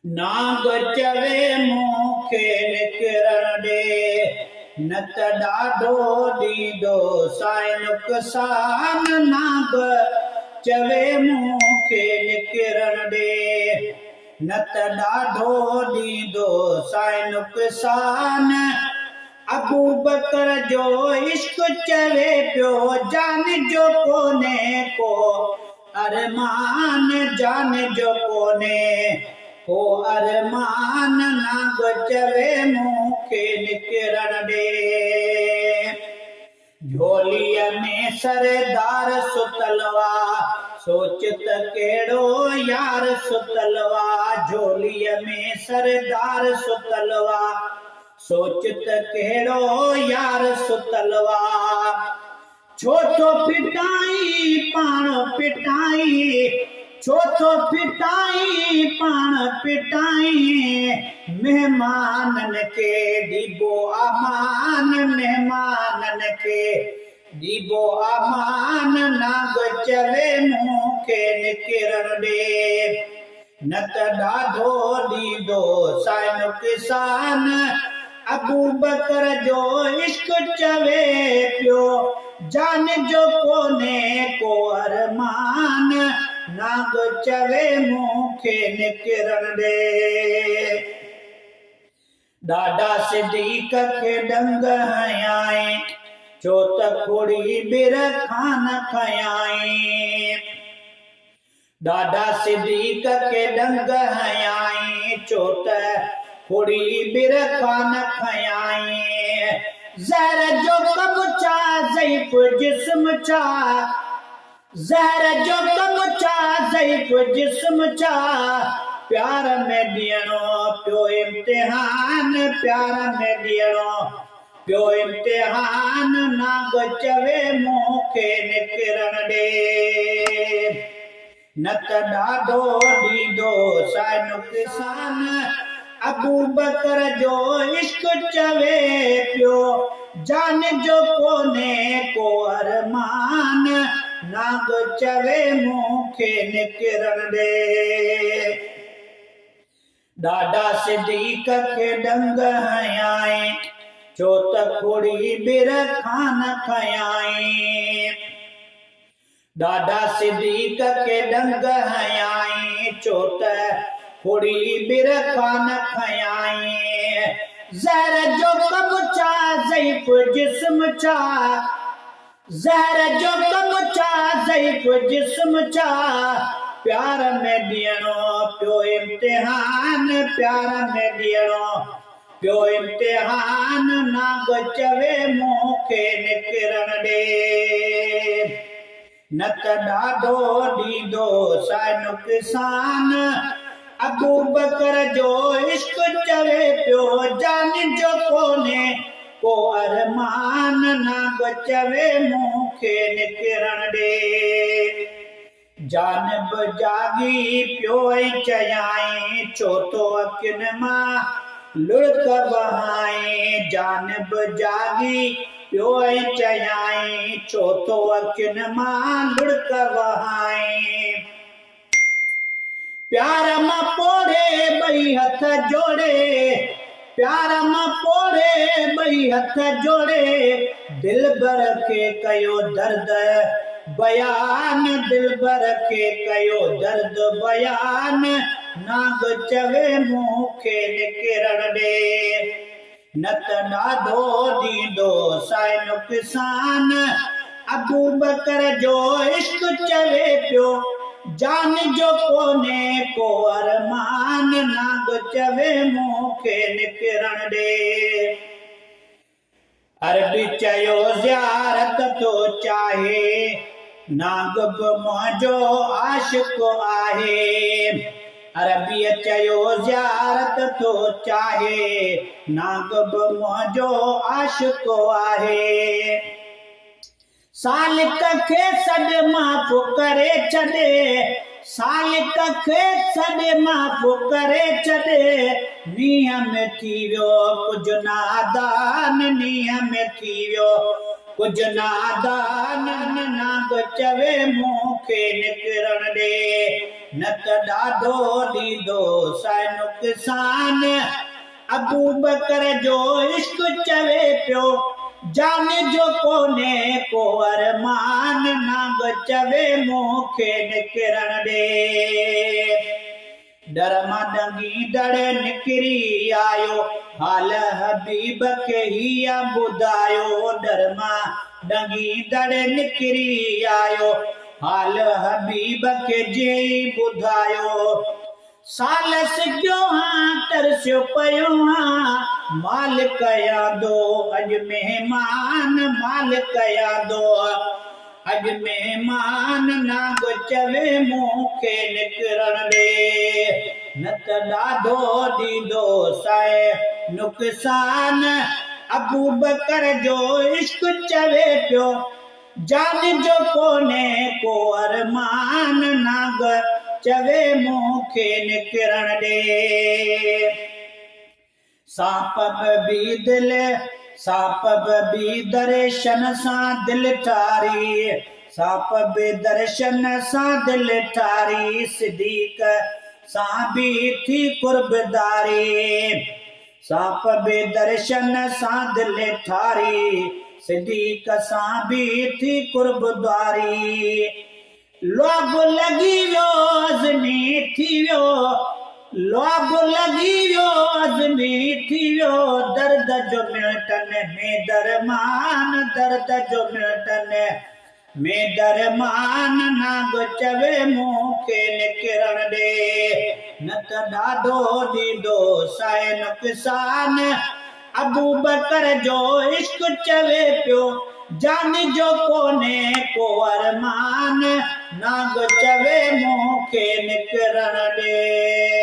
नाग चवे मूंखे निकिरण ॾे, न त ॾाढो ॾींदो साईं नुक़सान। नाग चवे मूंखे निकिरण ॾे, न त ॾाढो ॾींदो साईं नुक़सान। अबू बकर जो इश्क चवे पियो जान जो कोने को अरमान, जान जो कोने को अरमान। नाग चवे मूंखे निकिरण ॾे, झोलीअ में सरदार सुतलवा सोच त कहिड़ो यार सुतलवा। झोलीअ में सरदार सुतलवा सोच त कहिड़ो यार सुतलवा। छो थो फिटाई पाण पिटाई, छो थो फिटाई पाण पिटाई। मेहमाननि खे ॾिबो अमान, मेहमाननि खे ॾिबो अमान। नाग चवे मूंखे निकिरण ॾे, न त ॾाढो ॾींदो साईं नुक़सान। अबू बकर जो इश्क चवे पियो जान जो कोने को अरमान। नाग चवे मूंखे निकिरण ॾे, ॾाढा सिद्दीक़ खे ॾंग हयाई छो त खोड़ी बिर खान खयाई। ॾाढा सिद्दीक़ खे ॾंग हयाई छो त खोड़ी बिर खान खयाई। ज़हर जो कम छा ज़ईफ़ जिस्म छा, ज़हर जो कम छा ज़ईफ़ जिस्म छा। प्यार में ॾियणो पियो इम्तिहान, प्यार में ॾियणो पियो इम्तिहान। नाग चवे मूंखे निकिरण ॾे, न त ॾाढो ॾींदो साईं नुक़सान। अबू बकर जो इश्क चवे पियो जान जो कोने को अरमान। नाग चवे मूंखे निकिरण ॾे, ॾाढा सिद्दीक़ खे ॾंग हयाई छो त खोड़ी बिर खान खयाई। ॾाढा सिद्दीक़ खे ॾंग हयाई छो त खोड़ी बिर खान खयाई। ज़हर जो कम छा ज़ईफ़ जिस्म छा, ज़हर जो कम छा ज़ईफ़ जिस्म छा। प्यार में ॾियणो पियो इम्तिहान, प्यार में ॾियणो पियो इम्तिहान। नाग चवे मूंखे निकिरण ॾे, न त ॾाढो ॾींदो साईं नुक़सान। अबू बकर जो इश्क चवे पियो जान जो कोने को अरमान। नाग चवे मूंखे निकिरण ॾे, जानब जागी पियो ऐं चयाई छो तो अखियुनि मां लुड़क वहाई। जानब जागी पियो ऐं चयाई छो तो अखियुनि मां लुड़क वहाई। प्यार मां पोड़े ॿई हथ जोड़े, प्यार मां पोड़े ॿई हथ जोड़े। दिलबर खे कयो दर्द बयान, दिलबर खे कयो दर्द बयान। नाग चवे मूंखे निकिरण ॾे, न त ॾाढो ॾींदो साईं नुक़सान। अबू बकर जो इश्क चवे पियो जान जो कोने को अरमान। नाग चवे मूंखे निकिरण ॾे, अरबी चयो ज़ियारत थो चाहे नाग बि मुंहिंजो आशिक़ आहे। अरबीअ चयो ज़ियारत थो चाहे नाग बि मुंहिंजो आशिक़ आहे। सालिक खे सॾ माफ़ करे छॾे, सालिक खे सॾ माफ़ करे छॾे। नींहं में थी वियो कुझु नादान, नींहं में थी वियो कुझु नादान। नाग चवे मूंखे निकिरण ॾे, न त ॾाढो ॾींदो साए नुक़सान। अबू बकर जो इश्क चवे पियो जान जो कोने को अरमान, नांग चवे मूंखे निकिरण ॾे। डर मां ॾंगी दड़ निकिरी आयो, हाल हबीब खे हीअ ॿुधायो। डर मां ॾंगी दड़ निकिरी आयो, हाल हबीब खे जे ॿुधायो। साल सिॼो हां तरसियो पियो हां, मालिक यादो अॼु महिमान, मालिक यादो अॼु महिमान। नांग चवे मूंखे निकिरण ॾे, न त ॾाढो ॾींदो साए नुक़सान। अबू बकर जो इश्क चवे पियो जान जो कोने को अरमान, नांग चवे मूंखे निकिरण ॾे। सांप बि दिल सांप बि दर्शन सां दिल ठारी, सांप बि दर्शन सां दिल ठारी। सिद्दीक़ सां बि थी कुर्बदारी, सांप बि दर्शन सां दिल ठारी। सिद्दीक़ सां बि थी कुर्बदारी। लुआब लॻी वियो अज़मी थी वियो, लुआब लॻी वियो अज़मी थी वियो। दर्द जो मिटन में दरमान, दर्द जो मिटन में दरमान। नांग चवे मूंखे निकिरण ॾे, न त ॾाढो ॾींदो साए नुक़सान। अबू बकर जो इश्क चवे पियो जान जो कोने को अरमान, नांग चवे मूंखे निकिरण ॾे।